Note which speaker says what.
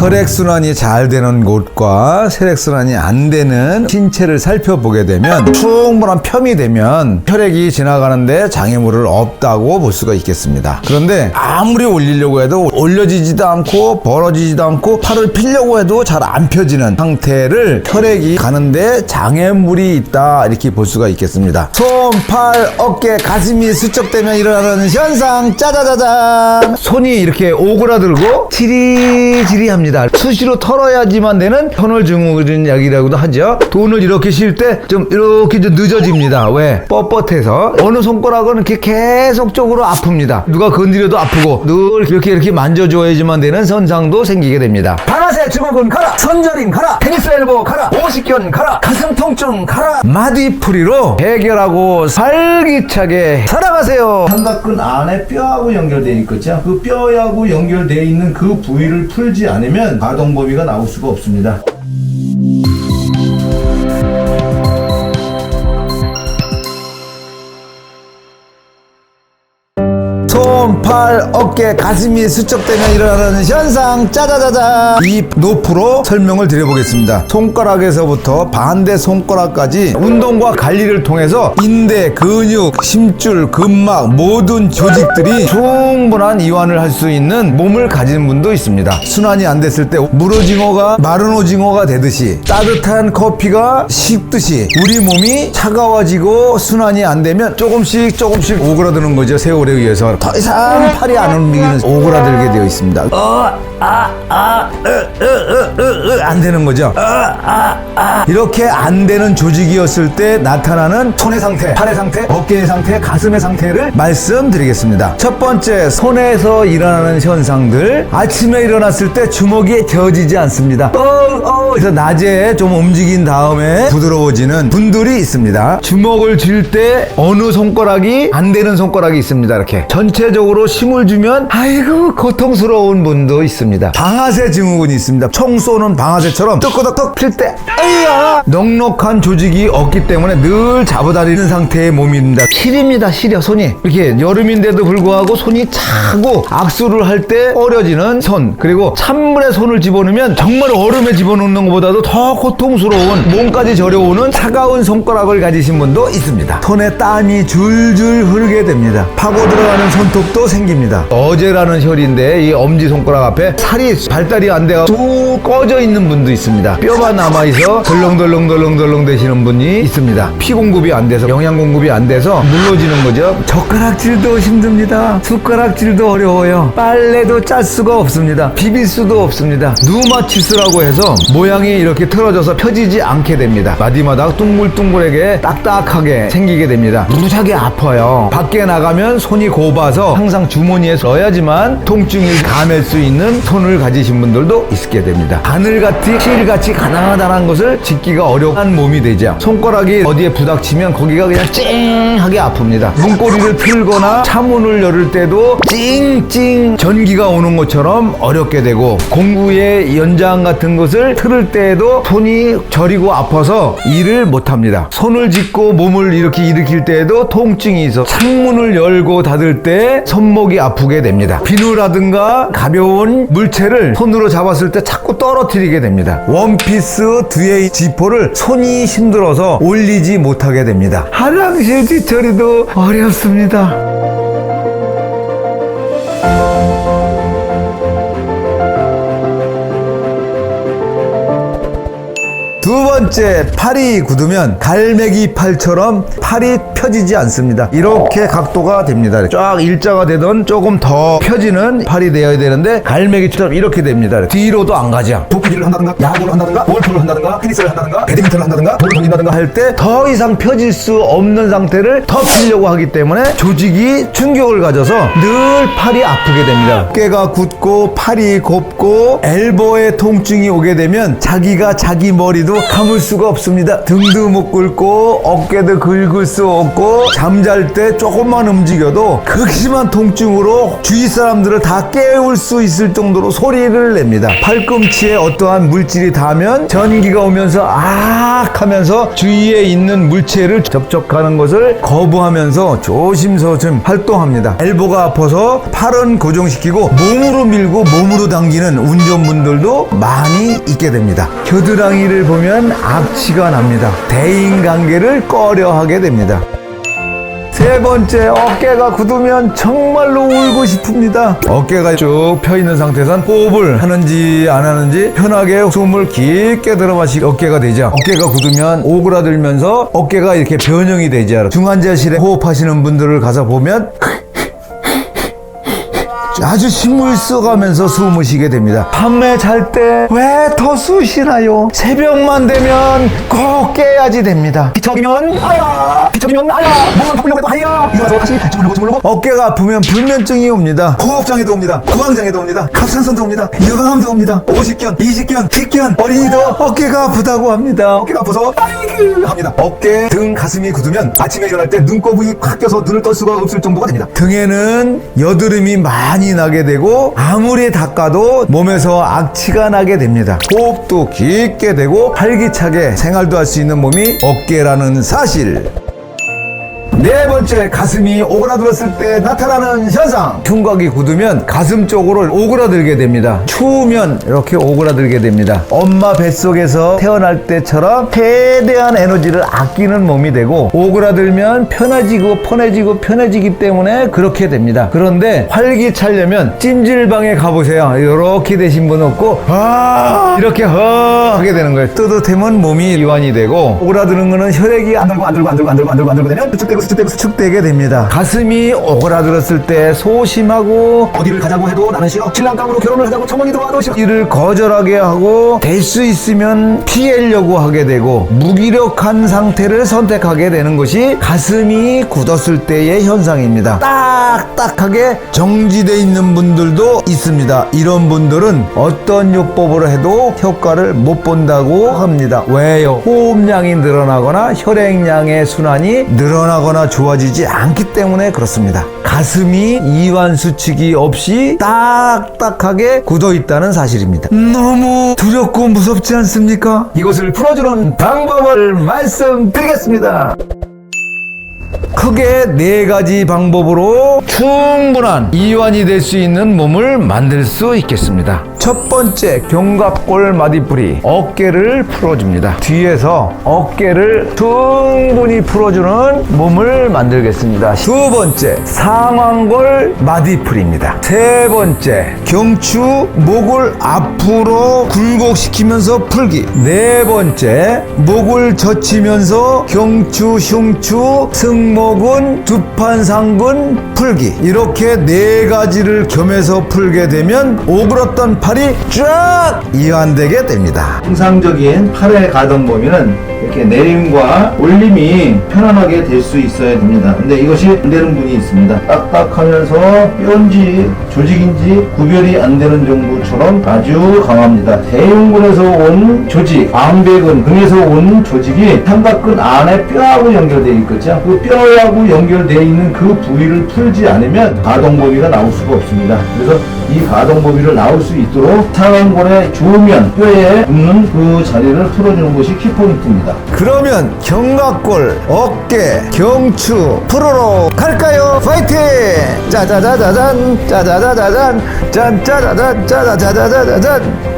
Speaker 1: 혈액순환이 잘 되는 곳과 혈액순환이 안 되는 신체를 살펴보게 되면 충분한 펌이 되면 혈액이 지나가는데 장애물을 없다고 볼 수가 있겠습니다. 그런데 아무리 올리려고 해도 올려지지도 않고 벌어지지도 않고 팔을 피려고 해도 잘 안 펴지는 상태를 혈액이 가는데 장애물이 있다 이렇게 볼 수가 있겠습니다. 손, 팔, 어깨, 가슴이 수축되면 일어나는 현상 짜자자잔. 손이 이렇게 오그라들고 지리지리합니다. 수시로 털어야지만 되는 터널증후군약이라고도 하죠. 돈을 이렇게 쉴 때 좀 이렇게 좀 늦어집니다. 왜? 뻣뻣해서 어느 손가락은 이렇게 계속적으로 아픕니다. 누가 건드려도 아프고 늘 이렇게 만져줘야지만 되는 현상도 생기게 됩니다. 방아쇠 증후군 가라, 선저림 가라, 테니스 엘보 가라, 오십견 가라, 가슴 통증 가라. 마디풀이로 해결하고 활기차게 살아가세요. 삼각근 안에 뼈하고 연결되어 있겠죠. 그 뼈하고 연결되어 있는 그 부위를 풀지 않으면 가동 범위가 나올 수가 없습니다. 손, 팔, 어깨, 가슴이 수축되면 일어나는 현상 짜자자자. 이 노프로 설명을 드려보겠습니다. 손가락에서부터 반대 손가락까지 운동과 관리를 통해서 인대, 근육, 심줄, 근막 모든 조직들이 충분한 이완을 할 수 있는 몸을 가진 분도 있습니다. 순환이 안 됐을 때 물오징어가 마른 오징어가 되듯이 따뜻한 커피가 식듯이 우리 몸이 차가워지고 순환이 안 되면 조금씩 오그라드는 거죠. 세월에 의해서 더 이상 팔이 안 움직이는 오그라들게 되어 있습니다. 안 되는 거죠. 이렇게 안 되는 조직이었을 때 나타나는 손의 상태, 팔의 상태, 어깨의 상태, 가슴의 상태를 말씀드리겠습니다. 첫 번째, 손에서 일어나는 현상들. 아침에 일어났을 때 주먹이 펴지지 않습니다. 그래서 낮에 좀 움직인 다음에 부드러워지는 분들이 있습니다. 주먹을 쥘 때 어느 손가락이 안 되는 손가락이 있습니다. 이렇게 전체적으로 힘을 주면 아이고 고통스러운 분도 있습니다. 방아쇠 증후군이 있습니다. 총 쏘는 방아쇠처럼 뜨끄덕 필 때 넉넉한 조직이 없기 때문에 늘 잡아다니는 상태의 몸입니다. 시립니다. 시려 손이. 이렇게 여름인데도 불구하고 손이 차고 악수를 할 때 어려지는 손, 그리고 찬물에 손을 집어넣으면 정말 얼음에 집어넣는 것보다도 더 고통스러운 몸까지 저려오는 차가운 손가락을 가지신 분도 있습니다. 손에 땀이 줄줄 흐르게 됩니다. 파고 들어가는 손톱도 생깁니다. 어제라는 혈인데 이 엄지손가락 앞에 살이 발달이 안 돼가 쭉 꺼져 있는 분도 있습니다. 뼈가 남아있어 덜렁덜렁 되시는 분이 있습니다. 피 공급이 안 돼서, 영양 공급이 안 돼서 물러지는 거죠. 젓가락질도 힘듭니다. 숟가락질도 어려워요. 빨래도 짤 수가 없습니다. 비빌 수도 없습니다. 누마치스라고 해서 모양이 이렇게 틀어져서 펴지지 않게 됩니다. 마디마다 둥글둥글하게 딱딱하게 생기게 됩니다. 무지하게 아파요. 밖에 나가면 손이 곱아서 항상 주머니에 넣어야지만 통증을 감을 수 있는 손을 가지신 분들도 있게 됩니다. 바늘같이 실같이 가난하다는 것을 짓기가 어려운 몸이 되죠. 손가락이 어디에 부닥치면 거기가 그냥 찡하게 아픕니다. 문고리를 틀거나 차문을 열을 때도 찡찡 전기가 오는 것처럼 어렵게 되고, 공구의 연장 같은 것을 틀을 때에도 손이 저리고 아파서 일을 못합니다. 손을 짚고 몸을 이렇게 일으킬 때에도 통증이 있어 창문을 열고 닫을 때 손목이 아프게 됩니다. 비누라든가 가벼운 물체를 손으로 잡았을 때 자꾸 떨어뜨리게 됩니다. 원피스 뒤에 지퍼를 손이 힘들어서 올리지 못하게 됩니다. 화장실 뒤처리도 어렵습니다. 두 번째, 팔이 굳으면 갈매기 팔처럼 팔이 펴지지 않습니다. 이렇게 각도가 됩니다. 쫙 일자가 되던 조금 더 펴지는 팔이 되어야 되는데 갈매기처럼 이렇게 됩니다. 뒤로도 안 가죠. 도끼질을 한다든가 야구를 한다든가 골프를 한다든가 테니스를 한다든가 배드민턴을 한다든가 볼을 던진다든가 할 때 더 이상 펴질 수 없는 상태를 더 펴려고 하기 때문에 조직이 충격을 가져서 늘 팔이 아프게 됩니다. 어깨가 굳고 팔이 곱고 엘보에 통증이 오게 되면 자기가 자기 머리도 눈도 감을 수가 없습니다. 등도 못 굴고 어깨도 긁을 수 없고 잠잘 때 조금만 움직여도 극심한 통증으로 주위 사람들을 다 깨울 수 있을 정도로 소리를 냅니다. 팔꿈치에 어떠한 물질이 닿으면 전기가 오면서 악 하면서 주위에 있는 물체를 접촉하는 것을 거부하면서 조심스럽게 활동합니다. 엘보가 아파서 팔은 고정시키고 몸으로 밀고 몸으로 당기는 운전분들도 많이 있게 됩니다. 겨드랑이를 보면 악취가 납니다. 대인관계를 꺼려하게 됩니다. 세 번째, 어깨가 굳으면 정말로 울고 싶습니다. 어깨가 쭉 펴있는 상태에선 호흡을 하는지 안 하는지 편하게 숨을 깊게 들어 마시고 어깨가 되죠. 어깨가 굳으면 오그라들면서 어깨가 이렇게 변형이 되죠. 중환자실에 호흡하시는 분들을 가서 보면 아주 힘을 써가면서 숨을 쉬게 됩니다. 밤에 잘 때 왜 더 쑤시나요? 새벽만 되면 꼭 깨야지 됩니다. 뒤척이면 아야, 뒤척이면 아야, 몸만 바꾸려고 해도 아야. 일어나서 다시 주물르고 어깨가 아프면 불면증이 옵니다. 호흡장애도 옵니다. 구강장애도 옵니다. 갑상선도 옵니다. 유방암도 옵니다. 50견, 20견, 10견 어린이도 어깨가 아프다고 합니다. 어깨가 아파서 아이고 합니다. 어깨, 등, 가슴이 굳으면 아침에 일어날 때 눈꺼풀이 꽉 껴서 눈을 뜰 수가 없을 정도가 됩니다. 등에는 여드름이 많이 나게 되고 아무리 닦아도 몸에서 악취가 나게 됩니다. 호흡도 깊게 되고 활기차게 생활도 할 수 있는 몸이 어깨라는 사실. 네 번째, 가슴이 오그라들었을 때 나타나는 현상. 흉곽이 굳으면 가슴 쪽으로 오그라들게 됩니다. 추우면 이렇게 오그라들게 됩니다. 엄마 뱃속에서 태어날 때처럼 최대한 에너지를 아끼는 몸이 되고 오그라들면 편해지고 편해지기 때문에 그렇게 됩니다. 그런데 활기차려면 찜질방에 가보세요. 이렇게 되신 분 없고 이렇게 하게 되는 거예요. 뜨뜻하면 몸이 이완이 되고 오그라드는 거는 혈액이 안 들고 되면 수축되게 됩니다. 가슴이 오그라들었을 때 소심하고 어디를 가자고 해도 나는 싫어. 신랑감으로 결혼을 하자고 청혼이 들어와도 싫어. 이를 거절하게 하고 될 수 있으면 피하려고 하게 되고 무기력한 상태를 선택하게 되는 것이 가슴이 굳었을 때의 현상입니다. 딱딱하게 정지되어 있는 분들도 있습니다. 이런 분들은 어떤 요법으로 해도 효과를 못 본다고 합니다. 왜요? 호흡량이 늘어나거나 혈액량의 순환이 늘어나거나 좋아지지 않기 때문에 그렇습니다. 가슴이 이완 수축이 없이 딱딱하게 굳어 있다는 사실입니다. 너무 두렵고 무섭지 않습니까? 이것을 풀어주는 방법을 말씀드리겠습니다. 크게 네 가지 방법으로 충분한 이완이 될 수 있는 몸을 만들 수 있겠습니다. 첫 번째, 견갑골 마디풀이 어깨를 풀어줍니다. 뒤에서 어깨를 충분히 풀어주는 몸을 만들겠습니다. 두 번째, 상완골 마디풀입니다. 세 번째, 경추 목을 앞으로 굴곡시키면서 풀기. 네 번째, 목을 젖히면서 경추, 흉추, 승모근, 두판상근 풀기. 이렇게 네 가지를 겸해서 풀게 되면 오그랐던 팔이 쫙 이완되게 됩니다.
Speaker 2: 정상적인 팔의 가동 범위는 이렇게 내림과 올림이 편안하게 될 수 있어야 됩니다. 근데 이것이 안 되는 분이 있습니다. 딱딱하면서 뼈인지 조직인지 구별이 안 되는 정도처럼 아주 강합니다. 대흉근에서 온 조직, 암배근 등에서 온 조직이 삼각근 안에 뼈하고 연결되어 있겠죠. 그 뼈하고 연결되어 있는 그 부위를 풀지 않으면 가동 범위가 나올 수가 없습니다. 그래서 이 가동 범위를 나올 수 있도록 상완골의 조면 뼈에 붙는 그 자리를 풀어주는 것이 키포인트입니다.
Speaker 1: 그러면 견갑골, 어깨, 경추 풀어러 갈까요? 파이팅! 짜자자자잔, 짜자자자잔, 짠짜자잔, 짜자자자자잔.